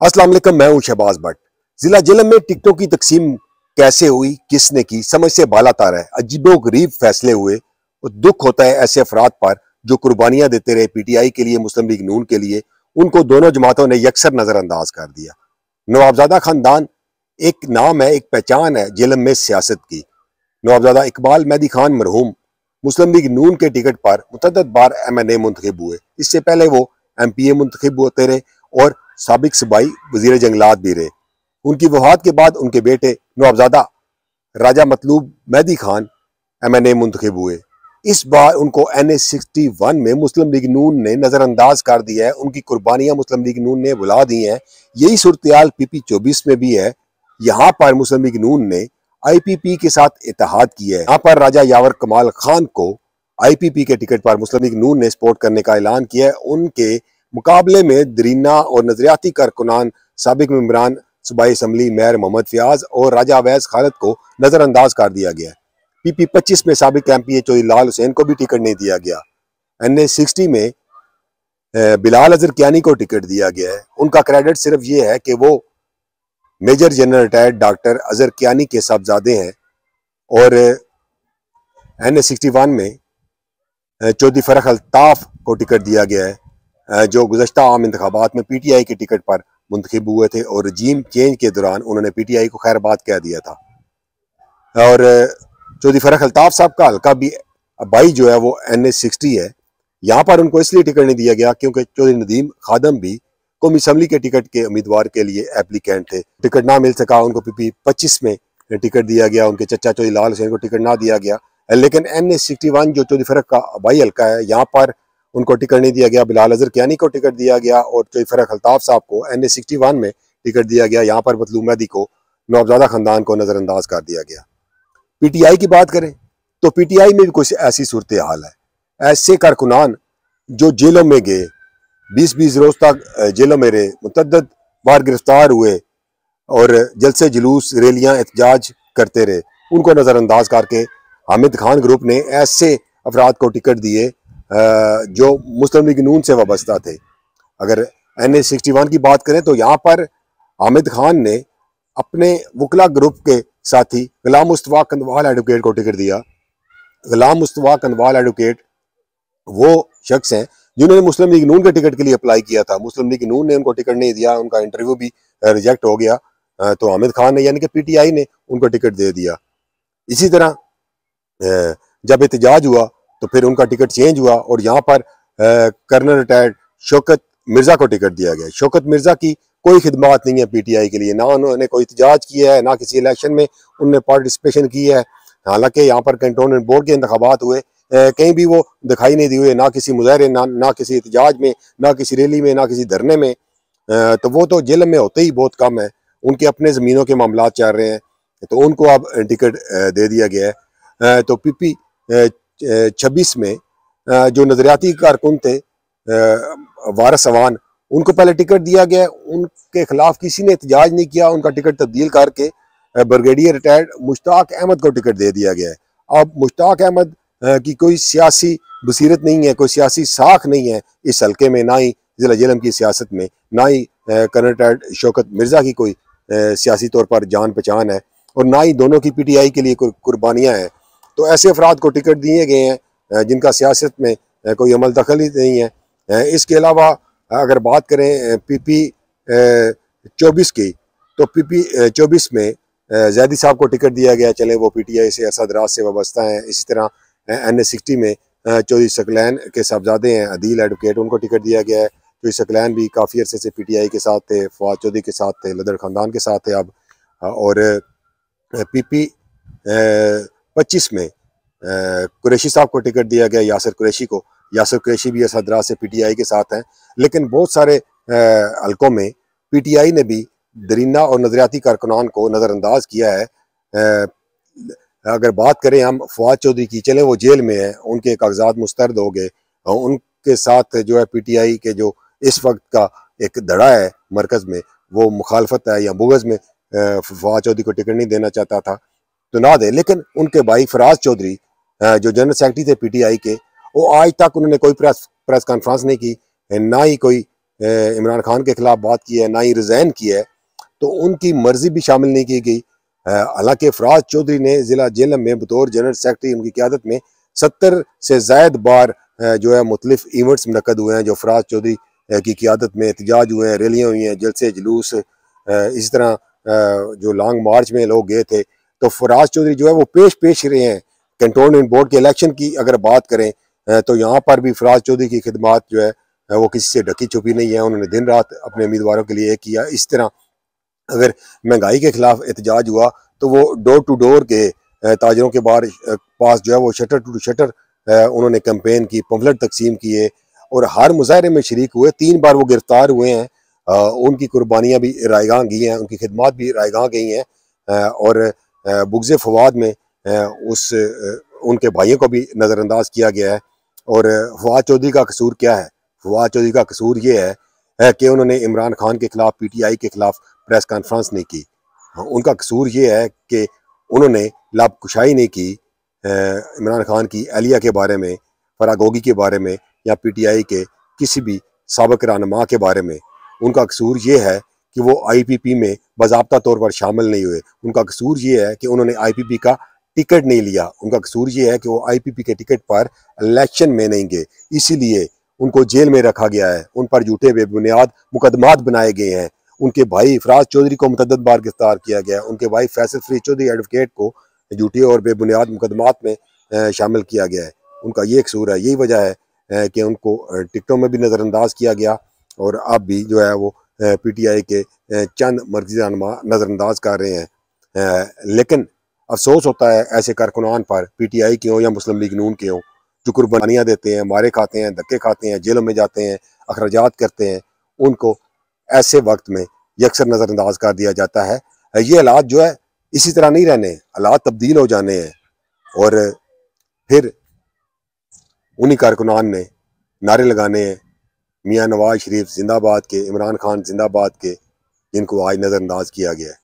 अस्सलाम वालेकुम, मैं हूं शहबाज भट्ट। जिला जेलम में टिकटों की तकसीम कैसे हुई, किसने की, समझ से बालातार है। अजीबोगरीब फैसले हुए और दुख होता है ऐसे अफराद पर जो कुर्बानियां देते रहे पीटीआई के लिए, मुस्लिम लीग नून के लिए। उनको दोनों जमातों ने यकसर नजरअंदाज कर दिया। नवाबजादा खानदान एक नाम है, एक पहचान है जेलम में सियासत की। नवाबजादा इकबाल मेहदी खान मरहूम मुस्लिम लीग नून के टिकट पर मुतअद्दिद बार MNA मुंतखब हुए। इससे पहले वो MPA मुंतखब होते रहे और साबिक सूबाई वजीर जंगलात भी रहे। उनकी वफात के बाद उनके बेटे नवाबजादा राजा मतलूब मेहदी खान MNA मुंतखब हुए। इस बार उनको NA61 में मुस्लिम लीग नून ने नजरअंदाज कर दिया है। उनकी कुर्बानियां मुस्लिम लीग नून ने बुला दी हैं। यही सूरत PP24 में भी है। यहाँ पर मुस्लिम लीग नून ने IPP के साथ इत्तेहाद किया है। यहाँ पर राजा यावर कमाल खान को IPP के टिकट पर मुस्लिम लीग नून ने सपोर्ट करने का ऐलान किया है। उनके मुकाबले में दरीना और नजरियाती कारकुनान साबिक मेंबरान सूबाई असम्बली मेयर मोहम्मद फयाज और राजा अवैस खालिद को नजरअंदाज कर दिया गया है। PP25 में साबिक MPA चौधरी लाल हुसैन को भी टिकट नहीं दिया गया। NA60 में बिलाल अजहर कियानी को टिकट दिया गया है। उनका क्रेडिट सिर्फ ये है कि वो major general retired doctor Azhar Kayani के साहबजादे हैं। और NA61 में चौधरी फरख अल्ताफ को टिकट दिया गया है, जो गुज़श्ता आम इंतखाबात में PTI के टिकट पर मुंतखब हुए थे और रजीम चेंज के दौरान उन्होंने PTI को खैरबाद कह दिया था। और चौधरी फरख अल्ताफ साहब का हल्का भी बाई जो है वो NA60 है। यहाँ पर उनको इसलिए टिकट नहीं दिया गया क्योंकि चौधरी नदीम खादम भी कौमी असम्बली के टिकट के उम्मीदवार के लिए एप्लीकेंट थे। टिकट ना मिल सका, उनको PP25 में टिकट दिया गया। उनके चचा चौधरी लाल हुसैन को टिकट ना दिया गया। लेकिन NA61 जो चौधरी फरख का बाई हल्का है, यहाँ पर उनको टिकट नहीं दिया गया। बिलाल अजहर कियानी को टिकट दिया गया और चौधरी फरख अल्ताफ साहब को NA61 में टिकट दिया गया। यहाँ पर मतलूब मेहदी को नवाबजादा खानदान को नजरअंदाज कर दिया गया। PTI की बात करें तो PTI में भी कुछ ऐसी सूरत हाल है। ऐसे कारकुनान जो जेलों में गए, 20-20 रोज तक जेलों में रहे, मुतअद्दिद बार गिरफ्तार हुए और जलसे जुलूस रैलियां एहतजाज करते रहे, उनको नजरअंदाज करके हामिद खान ग्रुप ने ऐसे अफराद को टिकट दिए जो मुस्लिम लीग नून से वाबस्ता थे। अगर NA61 की बात करें तो यहाँ पर हामिद खान ने अपने वकला ग्रुप के साथी गुलाम मुस्तफा कंदवाल एडवोकेट को टिकट दिया। गुलाम मुस्तफा कंदवाल एडवोकेट वो शख्स हैं जिन्होंने मुस्लिम लीग नून के टिकट के लिए अप्लाई किया था। मुस्लिम लीग नून ने उनको टिकट नहीं दिया, उनका इंटरव्यू भी रिजेक्ट हो गया। तो हामिद खान ने यानी कि PTI ने उनको टिकट दे दिया। इसी तरह जब एहतजाज हुआ तो फिर उनका टिकट चेंज हुआ और यहाँ पर कर्नल रिटायर्ड शौकत मिर्जा को टिकट दिया गया। शौकत मिर्जा की कोई खिदमत नहीं है PTI के लिए, ना उन्होंने कोई एहतजाज किया है, ना किसी इलेक्शन में उन्होंने पार्टिसिपेशन की है। हालांकि यहाँ पर कैंटोनमेंट बोर्ड के इंतखाबात हुए, कहीं भी वो दिखाई नहीं दिए, ना किसी मुजाहरे, ना किसी एहतजाज में, ना किसी रैली में, ना किसी धरने में। तो वो तो जेल में होते ही बहुत कम है। उनके अपने ज़मीनों के मामला चल रहे हैं तो उनको अब टिकट दे दिया गया है। तो PP26 में जो नजरियाती कारकुन थे वारिस अवान, उनको पहले टिकट दिया गया। उनके खिलाफ किसी ने एहतजाज नहीं किया, उनका टिकट तब्दील करके ब्रिगेडियर रिटायर्ड मुश्ताक अहमद को टिकट दे दिया गया है। अब मुश्ताक अहमद की कोई सियासी बसीरत नहीं है, कोई सियासी साख नहीं है इस हल्के में, ना ही जिला जेलम की सियासत में, ना ही कर्नल रिटायर्ड शौकत मिर्जा की कोई सियासी तौर पर जान पहचान है और ना ही दोनों की PTI के लिए कोई कुर्बानियाँ हैं। तो ऐसे अफराद को टिकट दिए गए हैं जिनका सियासत में कोई अमल दखल ही नहीं है। इसके अलावा अगर बात करें PP24 की तो PP24 में जैदी साहब को टिकट दिया गया, चले वो PTI से अरसा दराज से वाबस्ता हैं। इसी तरह NA60 में चौधरी सकलैन के साहबजादे हैं अदील एडवोकेट, उनको टिकट दिया गया है। चौधरी सकलैन भी काफ़ी अरसे से PTI के साथ थे, फवाद चौधरी के साथ थे, लदर ख़ानदान के साथ थे अब। और PP25 में कुरैशी साहब को टिकट दिया गया, यासिर कुरैशी को। यासिर कुरैशी भी अरसा दराज से PTI के साथ हैं। लेकिन बहुत सारे हल्कों में PTI ने भी दरीना और नजरियाती कारकुनान को नज़रअंदाज किया है। अगर बात करें हम फवाद चौधरी की, चले वो जेल में है, उनके कागजात मुस्तरद हो गए, उनके साथ जो है PTI के जो इस वक्त का एक धड़ा है मरकज़ में, वो मुखालफत है या बुग़्ज़ में फवाद चौधरी को टिकट नहीं देना चाहता था तो ना दे। लेकिन उनके भाई फराज चौधरी जो जनरल सेक्रेटरी थे PTI के, वो आज तक उन्होंने कोई प्रेस कॉन्फ्रेंस नहीं की, ना ही कोई इमरान खान के खिलाफ बात की है, ना ही रिज़ाइन किया है, तो उनकी मर्जी भी शामिल नहीं की गई। हालांकि फराज चौधरी ने ज़िला जेलम में बतौर जनरल सेक्रेटरी उनकी क़यादत में 70 से ज़ायद बार जो है मुख्तलिफ इवेंट्स मुनक़द हुए हैं, जो फराज चौधरी की क़यादत में एहतजाज हुए हैं, रैलियाँ हुई हैं, जलसे जुलूस, इसी तरह जो लॉन्ग मार्च में लोग गए थे। तो फराज चौधरी जो है वो पेश रहे हैं। कंटोनमेंट बोर्ड के इलेक्शन की अगर बात करें तो यहाँ पर भी फराज चौधरी की खिदमात जो है वो किसी से ढकी छुपी नहीं है। उन्होंने दिन रात अपने उम्मीदवारों के लिए किया। इस तरह अगर महंगाई के खिलाफ एहतजाज हुआ तो वो डोर टू डोर के ताजरों के पास जो है वो शटर टू शटर उन्होंने कैंपेन की, पम्फलेट तकसीम किए और हर मुजाहरे में शरीक हुए। 3 बार वो गिरफ्तार हुए हैं। उनकी कुर्बानियाँ भी रायगां गई हैं, उनकी खिदमात भी रायगां गई हैं। और बुग़्ज़ फवाद में उनके भाइयों को भी नज़रअंदाज किया गया है। और फवाद चौधरी का कसूर क्या है? फवाद चौधरी का कसूर ये है कि उन्होंने इमरान खान के खिलाफ, PTI के खिलाफ प्रेस कॉन्फ्रेंस नहीं की। उनका कसूर ये है कि उन्होंने लाबकुशाई नहीं की इमरान खान की एहलिया के बारे में, फरागोगी के बारे में या PTI के किसी भी साबिक रहनुमा के बारे में। उनका कसूर ये है कि वो IPP में बाज़ाब्ता तौर पर शामिल नहीं हुए। उनका कसूर ये है कि उन्होंने IPP का टिकट नहीं लिया। उनका कसूर ये है कि वो IPP के टिकट पर इलेक्शन में नहीं गए, इसीलिए उनको जेल में रखा गया है। उन पर झूठे बेबुनियाद मुकदमात बनाए गए हैं। उनके भाई फराज चौधरी को मुतअद्दिद बार गिरफ्तार किया गया। उनके भाई फैसल फरीद चौधरी एडवोकेट को झूठे और बेबुनियाद मुकदमात में शामिल किया गया है। उनका ये कसूर है। यही वजह है कि उनको टिकटों में भी नज़रअंदाज किया गया और अब भी जो है वो PTI के चंद मरकज़ी रहनुमा नज़रअंदाज कर रहे हैं। लेकिन अफसोस होता है ऐसे कारकुनान पर, PTI के हों या मुस्लिम लीग नून के हों, जो कुर्बानियाँ देते हैं, मारे खाते हैं, धक्के खाते हैं, जेलों में जाते हैं, अखराजात करते हैं, उनको ऐसे वक्त में यकसर नज़रअंदाज कर दिया जाता है। ये हालात जो है इसी तरह नहीं रहने, हालात तब्दील हो जाने हैं। और फिर उन्हीं कारकुनान ने नारे लगाने हैं, मियाँ नवाज शरीफ जिंदाबाद के, इमरान खान जिंदाबाद के, जिनको आज नज़रअंदाज किया गया है।